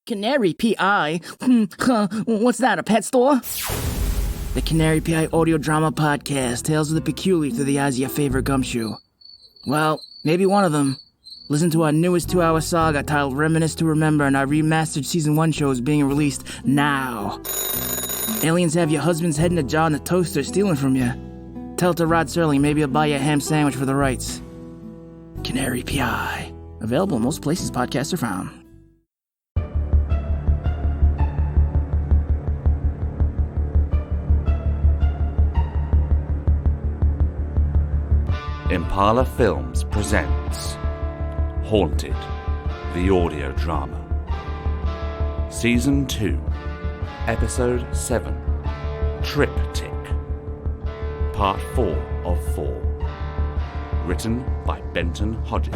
Canary P.I.? What's that, a pet store? The Canary P.I. audio drama podcast, tales of the peculiar through the eyes of your favorite gumshoe. Well, maybe one of them. Listen to our newest 2-hour saga titled Reminisce to Remember, and our remastered Season 1 show is being released now. Aliens have your husband's head in a jar in the toaster stealing from you. Tell it to Rod Serling, maybe he'll buy you a ham sandwich for the rights. Canary P.I. Available in most places podcasts are found. Impala Films presents Haunted, the audio drama. Season 2, Episode 7, Triptych. Part 4 of 4. Written by Benton Hodges.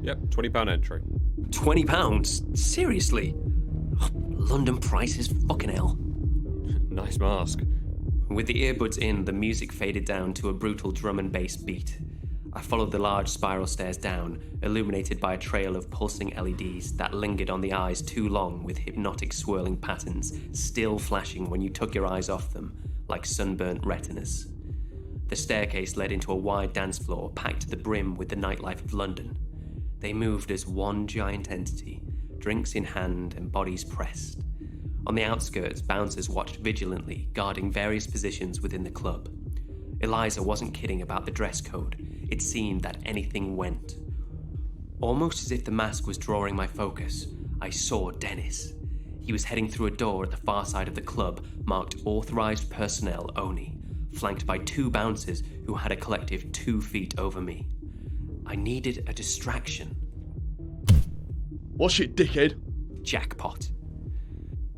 Yep, £20 entry. £20? Seriously? Oh, London prices, fucking hell. Nice mask. With the earbuds in, the music faded down to a brutal drum and bass beat. I followed the large spiral stairs down, illuminated by a trail of pulsing LEDs that lingered on the eyes too long with hypnotic swirling patterns, still flashing when you took your eyes off them, like sunburnt retinas. The staircase led into a wide dance floor packed to the brim with the nightlife of London. They moved as one giant entity, drinks in hand and bodies pressed. On the outskirts, bouncers watched vigilantly, guarding various positions within the club. Eliza wasn't kidding about the dress code. It seemed that anything went. Almost as if the mask was drawing my focus, I saw Dennis. He was heading through a door at the far side of the club, marked Authorized Personnel Only, flanked by 2 bouncers who had a collective 2 feet over me. I needed a distraction. Watch it, dickhead. Jackpot.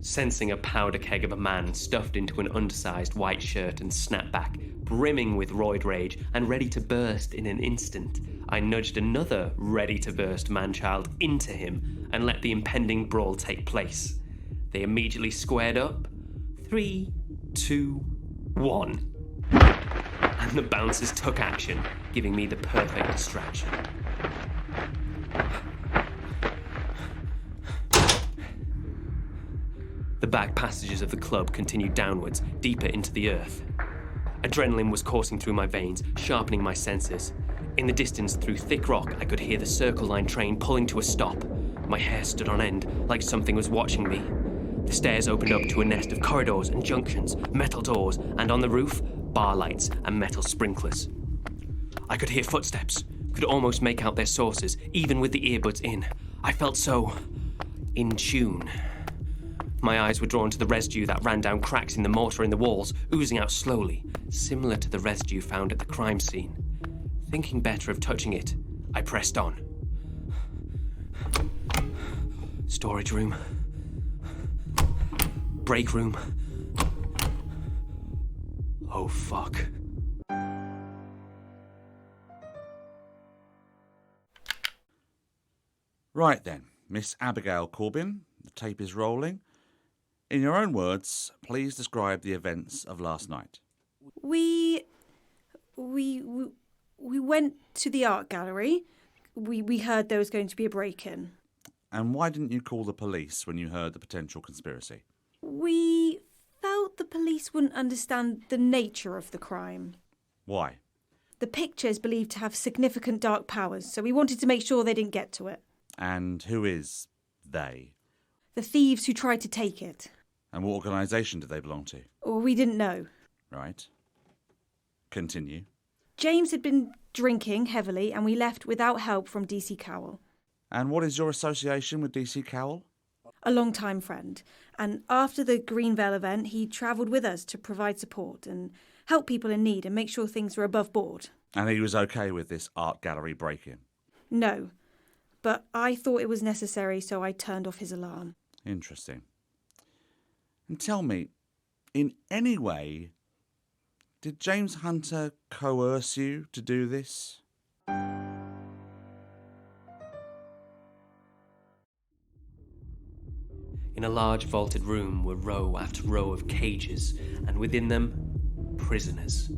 Sensing a powder keg of a man stuffed into an undersized white shirt and snapback, brimming with roid rage and ready to burst in an instant, I nudged another ready-to-burst man-child into him and let the impending brawl take place. They immediately squared up. 3, 2, 1. And the bouncers took action, giving me the perfect distraction. The back passages of the club continued downwards, deeper into the earth. Adrenaline was coursing through my veins, sharpening my senses. In the distance, through thick rock, I could hear the Circle Line train pulling to a stop. My hair stood on end, like something was watching me. The stairs opened up to a nest of corridors and junctions, metal doors, and on the roof, bar lights and metal sprinklers. I could hear footsteps, could almost make out their sources, even with the earbuds in. I felt so in tune. My eyes were drawn to the residue that ran down cracks in the mortar in the walls, oozing out slowly, similar to the residue found at the crime scene. Thinking better of touching it, I pressed on. Storage room. Break room. Oh, fuck. Right then, Miss Abigail Corbin, the tape is rolling. In your own words, please describe the events of last night. We went to the art gallery. We heard there was going to be a break-in. And why didn't you call the police when you heard the potential conspiracy? We felt the police wouldn't understand the nature of the crime. Why? The picture is believed to have significant dark powers, so we wanted to make sure they didn't get to it. And who is they? The thieves who tried to take it. And what organisation do they belong to? Or we didn't know. Right. Continue. James had been drinking heavily and we left without help from DC Cowell. And what is your association with DC Cowell? A long-time friend. And after the Greenvale event, he travelled with us to provide support and help people in need and make sure things were above board. And he was okay with this art gallery break-in? No. But I thought it was necessary, so I turned off his alarm. Interesting. And tell me, in any way, did James Hunter coerce you to do this? In a large vaulted room were row after row of cages, and within them, prisoners,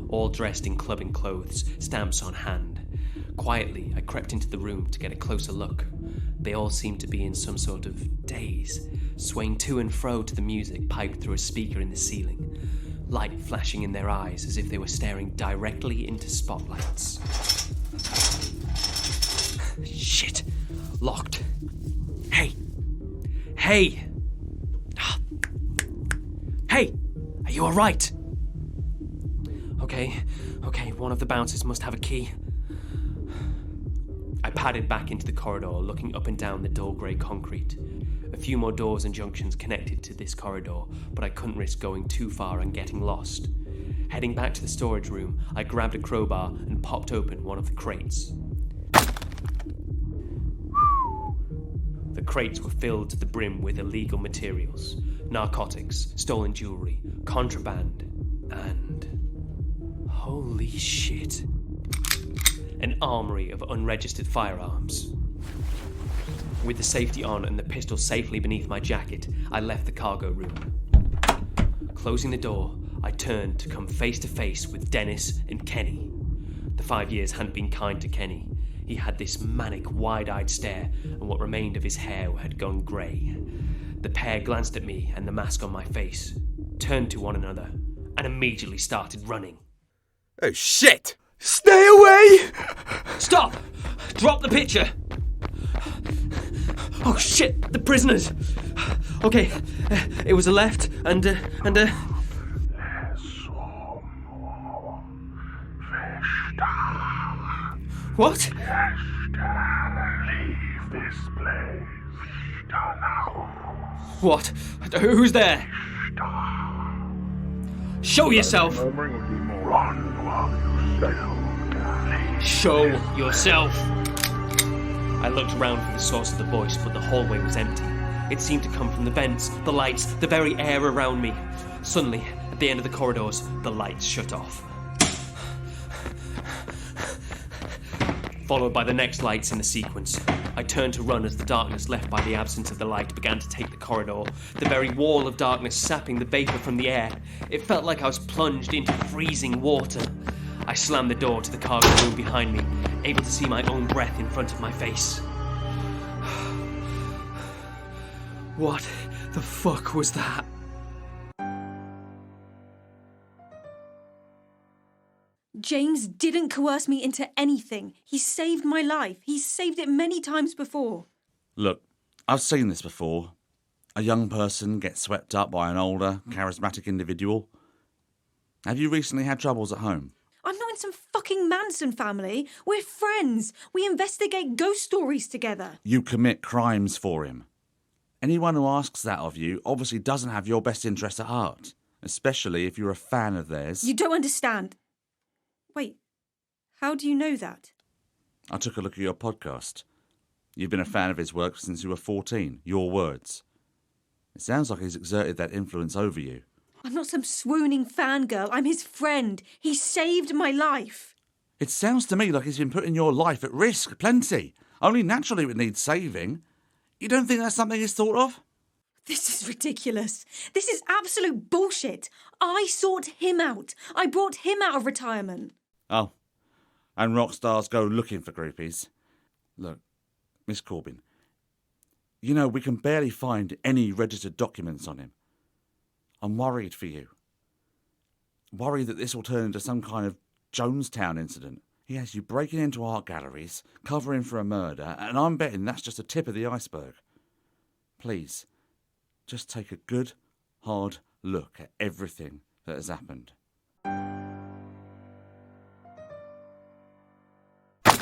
all dressed in clubbing clothes, stamps on hand. Quietly, I crept into the room to get a closer look. They all seemed to be in some sort of daze, swaying to and fro to the music piped through a speaker in the ceiling, light flashing in their eyes as if they were staring directly into spotlights. Shit! Locked. Hey! Hey! Hey! Are you alright? Okay, one of the bouncers must have a key. I padded back into the corridor, looking up and down the dull grey concrete. A few more doors and junctions connected to this corridor, but I couldn't risk going too far and getting lost. Heading back to the storage room, I grabbed a crowbar and popped open one of the crates. The crates were filled to the brim with illegal materials, narcotics, stolen jewellery, contraband, and... holy shit. An armoury of unregistered firearms. With the safety on and the pistol safely beneath my jacket, I left the cargo room. Closing the door, I turned to come face to face with Dennis and Kenny. The 5 years hadn't been kind to Kenny. He had this manic, wide-eyed stare, and what remained of his hair had gone grey. The pair glanced at me and the mask on my face, turned to one another, and immediately started running. Oh shit! Stay away! Stop! Drop the picture! Oh shit, the prisoners! Okay, it was a left and What? Leave this place. What? Who's there? Show yourself! Run while you Show yourself! I looked around for the source of the voice, but the hallway was empty. It seemed to come from the vents, the lights, the very air around me. Suddenly, at the end of the corridors, the lights shut off. Followed by the next lights in the sequence. I turned to run as the darkness left by the absence of the light began to take the corridor, the very wall of darkness sapping the vapour from the air. It felt like I was plunged into freezing water. I slammed the door to the cargo room behind me, able to see my own breath in front of my face. What the fuck was that? James didn't coerce me into anything. He saved my life. He's saved it many times before. Look, I've seen this before. A young person gets swept up by an older, charismatic individual. Have you recently had troubles at home? I'm not in some fucking Manson family. We're friends. We investigate ghost stories together. You commit crimes for him. Anyone who asks that of you obviously doesn't have your best interest at heart, especially if you're a fan of theirs. You don't understand. Wait, how do you know that? I took a look at your podcast. You've been a fan of his work since you were 14. Your words. It sounds like he's exerted that influence over you. I'm not some swooning fangirl. I'm his friend. He saved my life. It sounds to me like he's been putting your life at risk, plenty. Only naturally it needs saving. You don't think that's something he's thought of? This is ridiculous. This is absolute bullshit. I sought him out. I brought him out of retirement. Oh, and rock stars go looking for groupies. Look, Miss Corbin, you know, we can barely find any registered documents on him. I'm worried for you. Worried that this will turn into some kind of Jonestown incident. He has you breaking into art galleries, covering for a murder, and I'm betting that's just the tip of the iceberg. Please, just take a good, hard look at everything that has happened.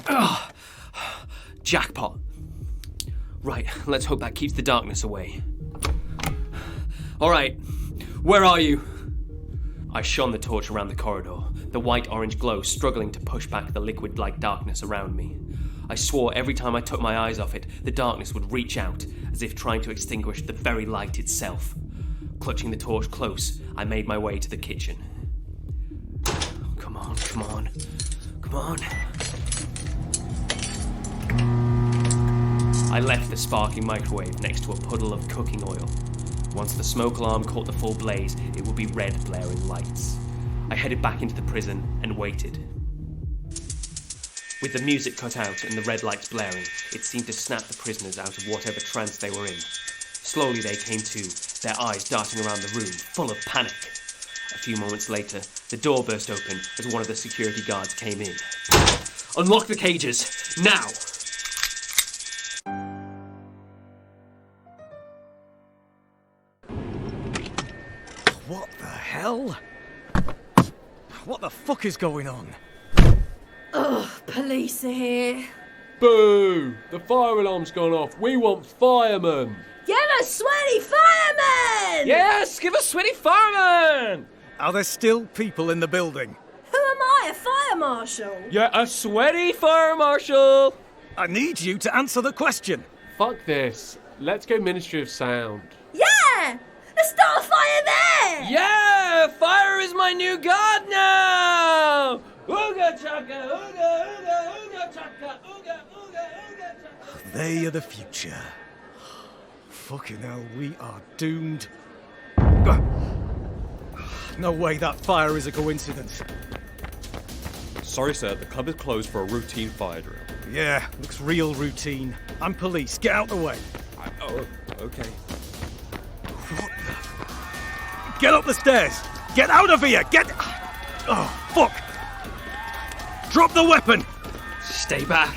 Ugh. Jackpot. Right, let's hope that keeps the darkness away. Alright, where are you? I shone the torch around the corridor, the white-orange glow struggling to push back the liquid-like darkness around me. I swore every time I took my eyes off it, the darkness would reach out, as if trying to extinguish the very light itself. Clutching the torch close, I made my way to the kitchen. Come on, come on, come on. I left the sparking microwave next to a puddle of cooking oil. Once the smoke alarm caught the full blaze, it would be red blaring lights. I headed back into the prison and waited. With the music cut out and the red lights blaring, it seemed to snap the prisoners out of whatever trance they were in. Slowly they came to, their eyes darting around the room, full of panic. A few moments later, the door burst open as one of the security guards came in. Unlock the cages, now! What the hell? What the fuck is going on? Ugh, police are here. Boo! The fire alarm's gone off. We want firemen. Give us sweaty firemen! Yes, give us sweaty firemen! Are there still people in the building? Who am I, a fire marshal? Yeah, a sweaty fire marshal! I need you to answer the question. Fuck this. Let's go Ministry of Sound. Yeah! Let's start a fire there! Yeah! Fire is my new god now! Ooga chaka, ooga, ooga, ooga chaka, ooga, ooga, ooga chaka. They are the future. Fucking hell, we are doomed. No way that fire is a coincidence. Sorry, sir. The club is closed for a routine fire drill. Yeah, looks real routine. I'm police. Get out the way. Oh, okay. Get up the stairs. Get out of here. Get... Oh, fuck. Drop the weapon. Stay back.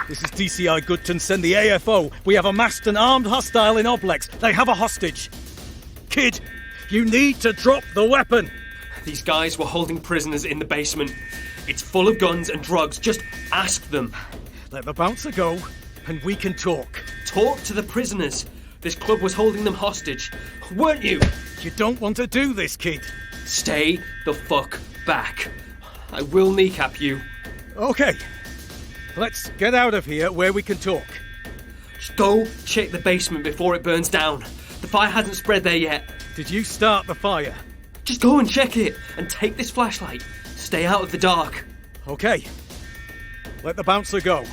This is DCI Goodton. Send the AFO. We have a masked and armed hostile in Oblex. They have a hostage. Kid, you need to drop the weapon. These guys were holding prisoners in the basement. It's full of guns and drugs. Just ask them. Let the bouncer go, and we can talk. Talk to the prisoners. This club was holding them hostage. Weren't you? You don't want to do this, kid. Stay the fuck back. I will kneecap you. Okay. Let's get out of here where we can talk. Just go check the basement before it burns down. The fire hasn't spread there yet. Did you start the fire? Just go and check it, and take this flashlight. Stay out of the dark. Okay. Let the bouncer go.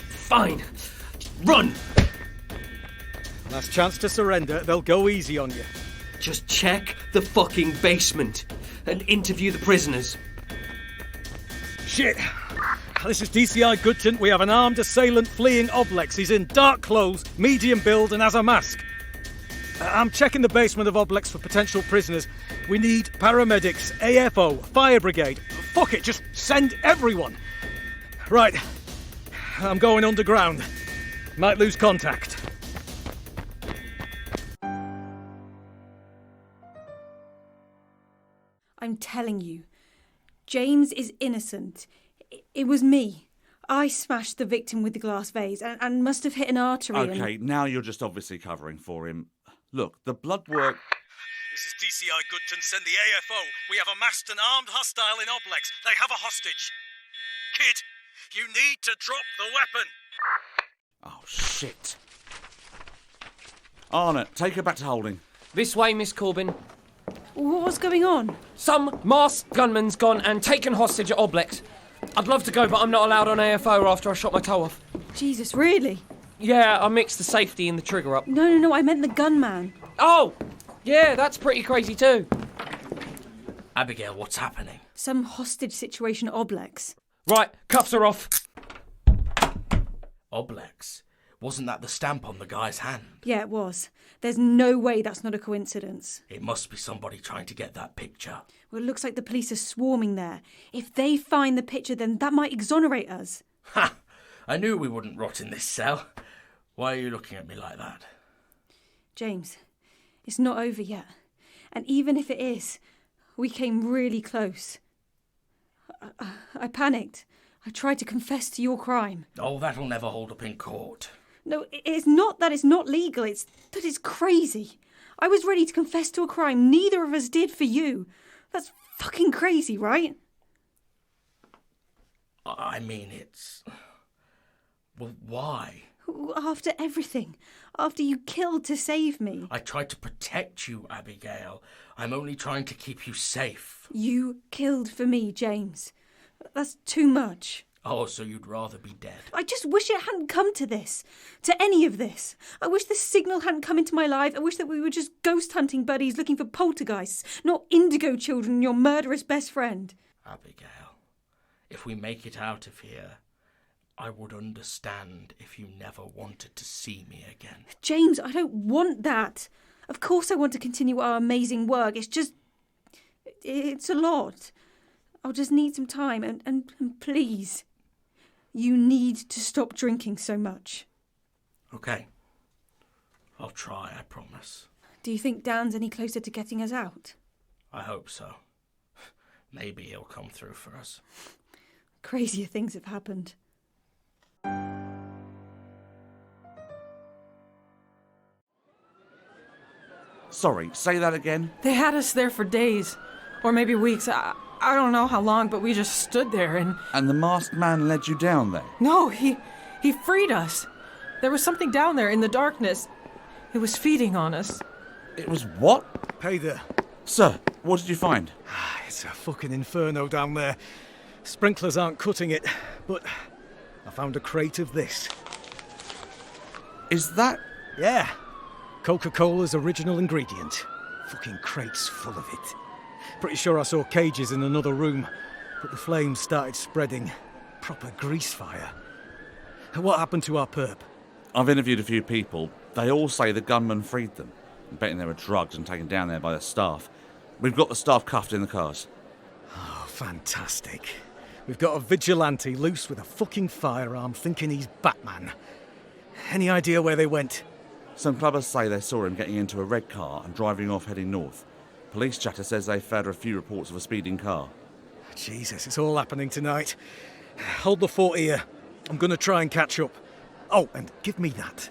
Fine. Just run! Last chance to surrender, they'll go easy on you. Just check the fucking basement and interview the prisoners. Shit! This is DCI Goodton. We have an armed assailant fleeing Oblex. He's in dark clothes, medium build, and has a mask. I'm checking the basement of Oblex for potential prisoners. We need paramedics, AFO, fire brigade. Fuck it, just send everyone. Right. I'm going underground. Might lose contact. I'm telling you, James is innocent. It was me. I smashed the victim with the glass vase and must have hit an artery. Okay, now you're just obviously covering for him. Look, the blood work... This is DCI Goodton. Send the AFO. We have a masked and armed hostile in Oblex. They have a hostage. Kid, you need to drop the weapon. Oh, shit. Arnott, take her back to holding. This way, Miss Corbin. What's going on? Some masked gunman's gone and taken hostage at Oblex. I'd love to go, but I'm not allowed on AFO after I shot my toe off. Jesus, really? Yeah, I mixed the safety and the trigger up. No, I meant the gunman. Oh! Yeah, that's pretty crazy too. Abigail, what's happening? Some hostage situation at Oblex. Right, cuffs are off. Oblex? Wasn't that the stamp on the guy's hand? Yeah, it was. There's no way that's not a coincidence. It must be somebody trying to get that picture. Well, it looks like the police are swarming there. If they find the picture, then that might exonerate us. Ha! I knew we wouldn't rot in this cell. Why are you looking at me like that? James, it's not over yet. And even if it is, we came really close. I panicked. I tried to confess to your crime. Oh, that'll never hold up in court. No, it's not that it's not legal. It's that it's crazy. I was ready to confess to a crime neither of us did for you. That's fucking crazy, right? I mean, it's... Well, why? After everything. After you killed to save me. I tried to protect you, Abigail. I'm only trying to keep you safe. You killed for me, James. That's too much. Oh, so you'd rather be dead? I just wish it hadn't come to this. To any of this. I wish the signal hadn't come into my life. I wish that we were just ghost hunting buddies looking for poltergeists, not indigo children and your murderous best friend. Abigail, if we make it out of here, I would understand if you never wanted to see me again. James, I don't want that. Of course I want to continue our amazing work. It's just... it's a lot. I'll just need some time and please... You need to stop drinking so much. Okay. I'll try, I promise. Do you think Dan's any closer to getting us out? I hope so. Maybe he'll come through for us. Crazier things have happened. Sorry, say that again? They had us there for days. Or maybe weeks. I don't know how long, but we just stood there and... And the masked man led you down there? No, he freed us. There was something down there in the darkness. It was feeding on us. It was what? Hey there. Sir, what did you find? It's a fucking inferno down there. Sprinklers aren't cutting it, but I found a crate of this. Is that... Yeah. Coca-Cola's original ingredient. Fucking crates full of it. Pretty sure I saw cages in another room, but the flames started spreading. Proper grease fire. What happened to our perp? I've interviewed a few people. They all say the gunman freed them. I'm betting they were drugged and taken down there by the staff. We've got the staff cuffed in the cars. Oh, fantastic. We've got a vigilante loose with a fucking firearm thinking he's Batman. Any idea where they went? Some clubbers say they saw him getting into a red car and driving off heading north. Police chatter says they've had a few reports of a speeding car. Jesus, it's all happening tonight. Hold the fort here. I'm going to try and catch up. Oh, and give me that.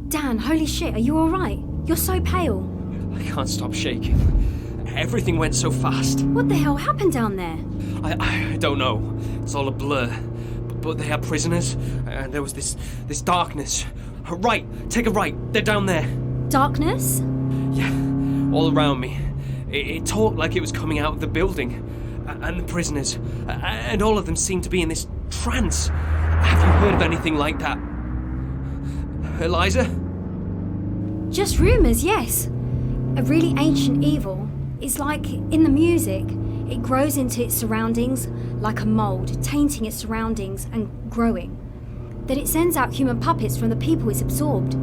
Dan, holy shit, are you alright? You're so pale. I can't stop shaking. Everything went so fast. What the hell happened down there? I don't know. It's all a blur. But they had prisoners, and there was this darkness. Right, take a right. They're down there. Darkness? Yeah, all around me. It talked like it was coming out of the building. And the prisoners. And all of them seemed to be in this trance. Have you heard of anything like that? Eliza? Just rumours, yes. A really ancient evil. It's like in the music. It grows into its surroundings like a mould, tainting its surroundings and growing. Then it sends out human puppets from the people it's absorbed.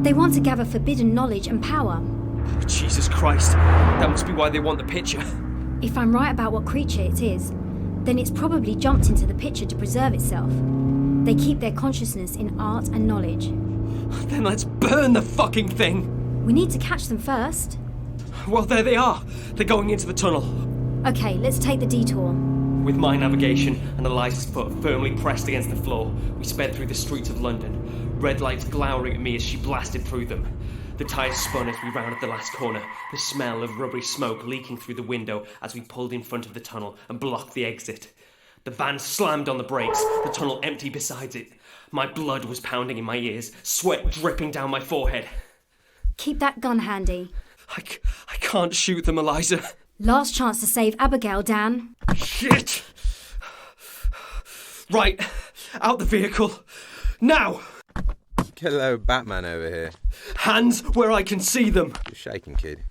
They want to gather forbidden knowledge and power. Oh, Jesus Christ, that must be why they want the picture. If I'm right about what creature it is, then it's probably jumped into the picture to preserve itself. They keep their consciousness in art and knowledge. Then let's burn the fucking thing! We need to catch them first. Well, there they are. They're going into the tunnel. Okay, let's take the detour. With my navigation and Eliza's foot firmly pressed against the floor, we sped through the streets of London, red lights glowering at me as she blasted through them. The tyres spun as we rounded the last corner, the smell of rubbery smoke leaking through the window as we pulled in front of the tunnel and blocked the exit. The van slammed on the brakes, the tunnel empty beside it. My blood was pounding in my ears, sweat dripping down my forehead. Keep that gun handy. I can't shoot them, Eliza. Last chance to save Abigail, Dan. Shit! Right, out the vehicle. Now! Hello, Batman over here. Hands where I can see them. You're shaking, kid.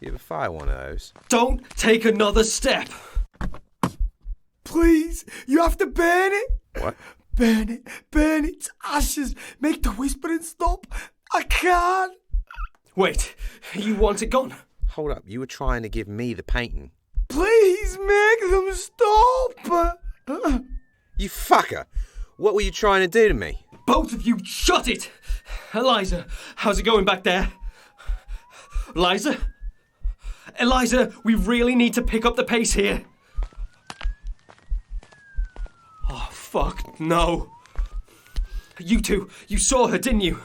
You ever fire one of those? Don't take another step. Please, you have to burn it. What? Burn it to ashes. Make the whispering stop. I can't. Wait, you want it gone? Hold up, you were trying to give me the painting. Please make them stop. You fucker! What were you trying to do to me? Both of you, shut it! Eliza, how's it going back there? Eliza? Eliza, we really need to pick up the pace here. Oh, fuck, no. You two, you saw her, didn't you?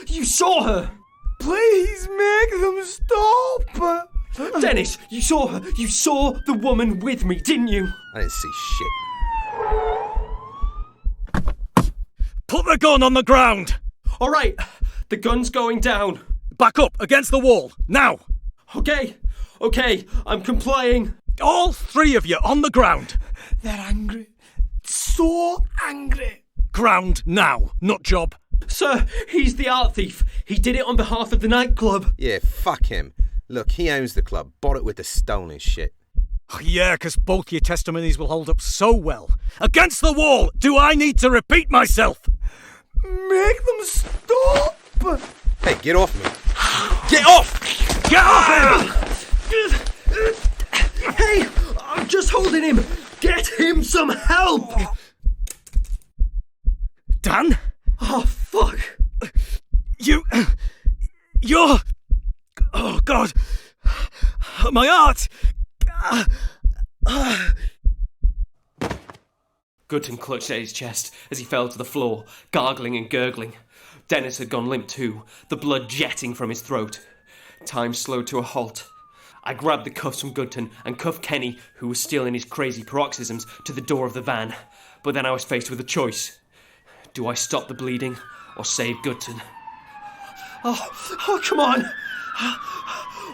You saw her! Please make them stop! Dennis, you saw her. You saw the woman with me, didn't you? I didn't see shit. Put the gun on the ground! All right, the gun's going down. Back up, against the wall, now! Okay, I'm complying. All three of you on the ground. They're angry. So angry. Ground now, nut job. Sir, he's the art thief. He did it on behalf of the nightclub. Yeah, fuck him. Look, he owns the club. Bought it with the stolen shit. Yeah, 'cause both your testimonies will hold up so well. Against the wall! Do I need to repeat myself? Make them stop! Hey, get off me. Get off! Get off him! Hey, I'm just holding him. Get him some help! Dan? Oh, fuck. You're... Oh, God. My heart. Goodton clutched at his chest as he fell to the floor, gargling and gurgling. Dennis had gone limp too, the blood jetting from his throat. Time slowed to a halt. I grabbed the cuffs from Goodton and cuffed Kenny, who was still in his crazy paroxysms, to the door of the van. But then I was faced with a choice. Do I stop the bleeding or save Goodton? Oh, come on.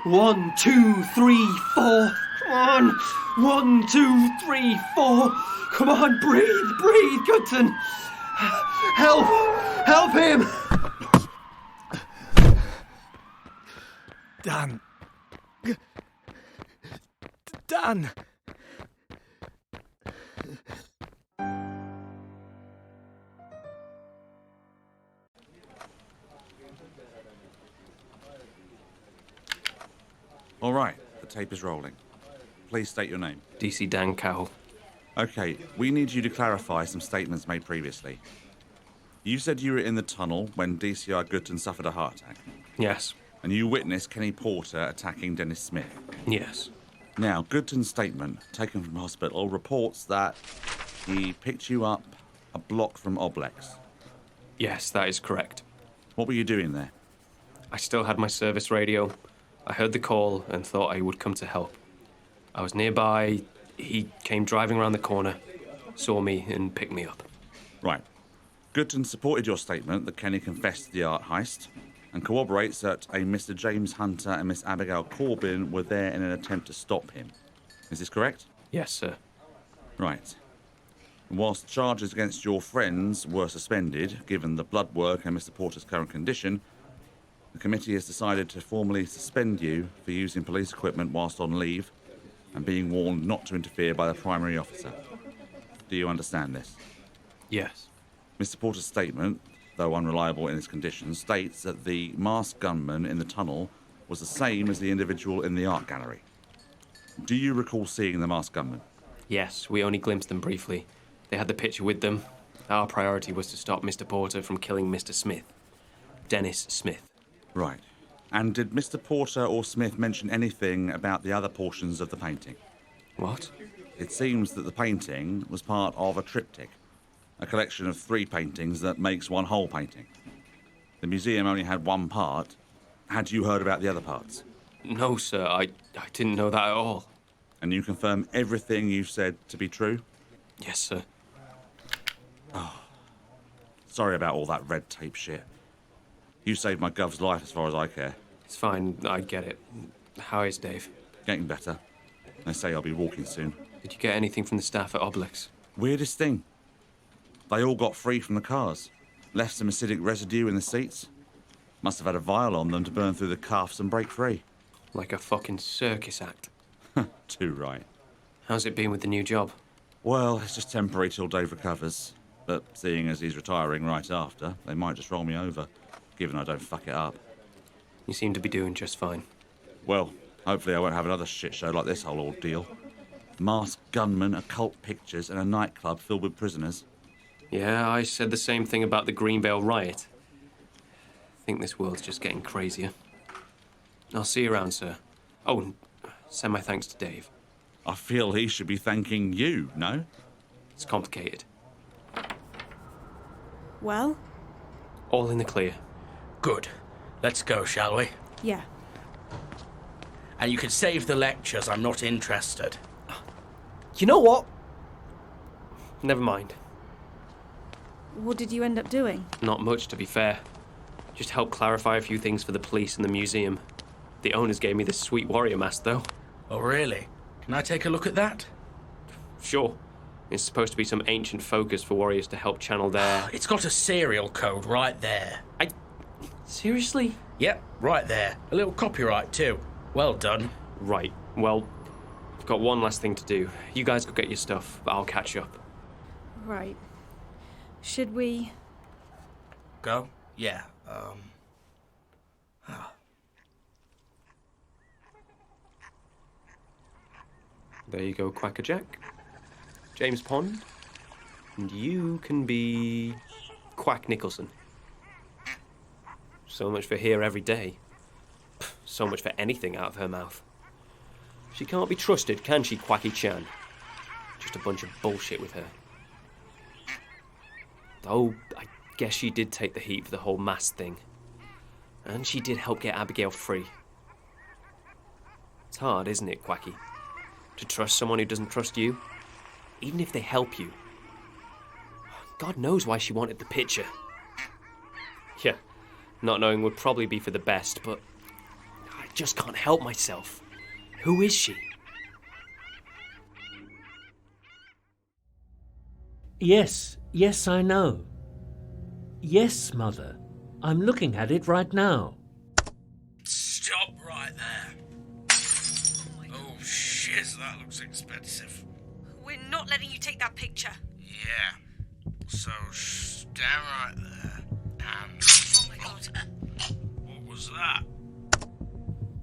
1, 2, 3, 4. Come on. 1, 2, 3, 4. Come on, breathe, Goodton. Help him. Dan. All right, the tape is rolling. Please state your name. DC Dan Cowell. Okay, we need you to clarify some statements made previously. You said you were in the tunnel when DCI Goodton suffered a heart attack. Yes. And you witnessed Kenny Porter attacking Dennis Smith. Yes. Now, Goodton's statement, taken from hospital, reports that he picked you up a block from Oblex. Yes, that is correct. What were you doing there? I still had my service radio. I heard the call and thought I would come to help. I was nearby. He came driving around the corner, saw me and picked me up. Right. Goodton supported your statement that Kenny confessed to the art heist and corroborates that a Mr. James Hunter and Miss Abigail Corbin were there in an attempt to stop him. Is this correct? Yes, sir. Right. And whilst charges against your friends were suspended, given the blood work and Mr. Porter's current condition, the committee has decided to formally suspend you for using police equipment whilst on leave and being warned not to interfere by the primary officer. Do you understand this? Yes. Mr. Porter's statement, though unreliable in its conditions, states that the masked gunman in the tunnel was the same as the individual in the art gallery. Do you recall seeing the masked gunman? Yes, we only glimpsed them briefly. They had the picture with them. Our priority was to stop Mr. Porter from killing Mr. Smith. Dennis Smith. Right. And did Mr. Porter or Smith mention anything about the other portions of the painting? What? It seems that the painting was part of a triptych, a collection of 3 paintings that makes one whole painting. The museum only had one part. Had you heard about the other parts? No, sir. I didn't know that at all. And you confirm everything you've said to be true? Yes, sir. Oh. Sorry about all that red tape shit. You saved my gov's life as far as I care. It's fine. I get it. How is Dave? Getting better. They say I'll be walking soon. Did you get anything from the staff at Oblex? Weirdest thing. They all got free from the cars. Left some acidic residue in the seats. Must have had a vial on them to burn through the cuffs and break free. Like a fucking circus act. Too right. How's it been with the new job? Well, it's just temporary till Dave recovers. But seeing as he's retiring right after, they might just roll me over, given I don't fuck it up. You seem to be doing just fine. Well, hopefully I won't have another shit show like this whole ordeal. Masked gunmen, occult pictures, and a nightclub filled with prisoners. Yeah, I said the same thing about the Greenvale riot. I think this world's just getting crazier. I'll see you around, sir. Oh, and send my thanks to Dave. I feel he should be thanking you, no? It's complicated. Well? All in the clear. Good. Let's go, shall we? Yeah. And you can save the lectures. I'm not interested. You know what? Never mind. What did you end up doing? Not much, to be fair. Just helped clarify a few things for the police and the museum. The owners gave me this sweet warrior mask, though. Oh, really? Can I take a look at that? Sure. It's supposed to be some ancient focus for warriors to help channel their... It's got a serial code right there. Seriously? Yep, right there. A little copyright, too. Well done. Right. Well, I've got one last thing to do. You guys go get your stuff, but I'll catch up. Right. Should we... Go? Yeah, There you go, Quacker Jack. James Pond. And you can be... Quack Nicholson. So much for here every day. So much for anything out of her mouth. She can't be trusted, can she, Quacky Chan? Just a bunch of bullshit with her. Though, I guess she did take the heat for the whole mask thing. And she did help get Abigail free. It's hard, isn't it, Quacky? To trust someone who doesn't trust you? Even if they help you. God knows why she wanted the picture. Yeah, not knowing would probably be for the best, but I just can't help myself. Who is she? Yes, I know. Yes, Mother. I'm looking at it right now. Stop right there. Oh, shit, that looks expensive. We're not letting you take that picture. Yeah. So, stand right there and... Oh my God. What was that?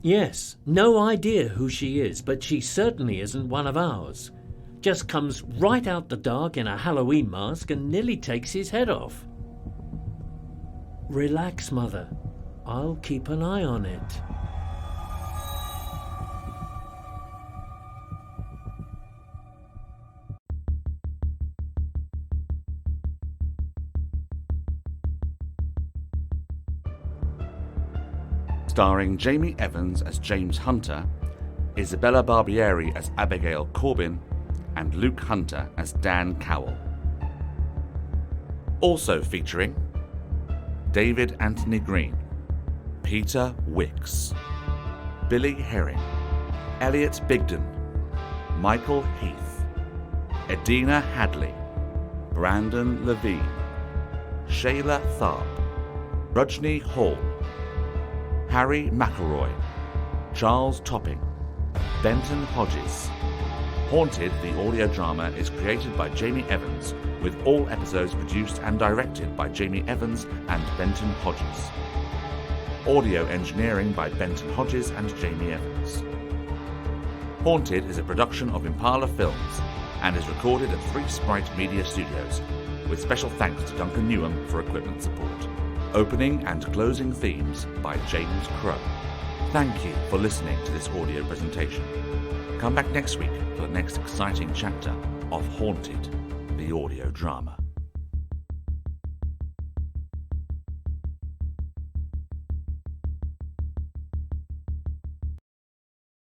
Yes, no idea who she is, but she certainly isn't one of ours. Just comes right out the dark in a Halloween mask and nearly takes his head off. Relax, Mother. I'll keep an eye on it. Starring Jamie Evans as James Hunter, Isabella Barbieri as Abigail Corbin, and Luke Hunter as Dan Cowell. Also featuring David Anthony Green, Peter Wicks, Billy Herring, Elliot Bigden, Michael Heath, Edina Hadley, Brandon Levine, Shayla Tharp, Rujni Hall, Harry McElroy, Charles Topping, Benton Hodges. Haunted, the audio drama, is created by Jamie Evans, with all episodes produced and directed by Jamie Evans and Benton Hodges. Audio engineering by Benton Hodges and Jamie Evans. Haunted is a production of Impala Films and is recorded at 3 Sprite Media Studios, with special thanks to Duncan Newham for equipment support. Opening and closing themes by James Crow. Thank you for listening to this audio presentation. Come back next week for the next exciting chapter of Haunted, the audio drama.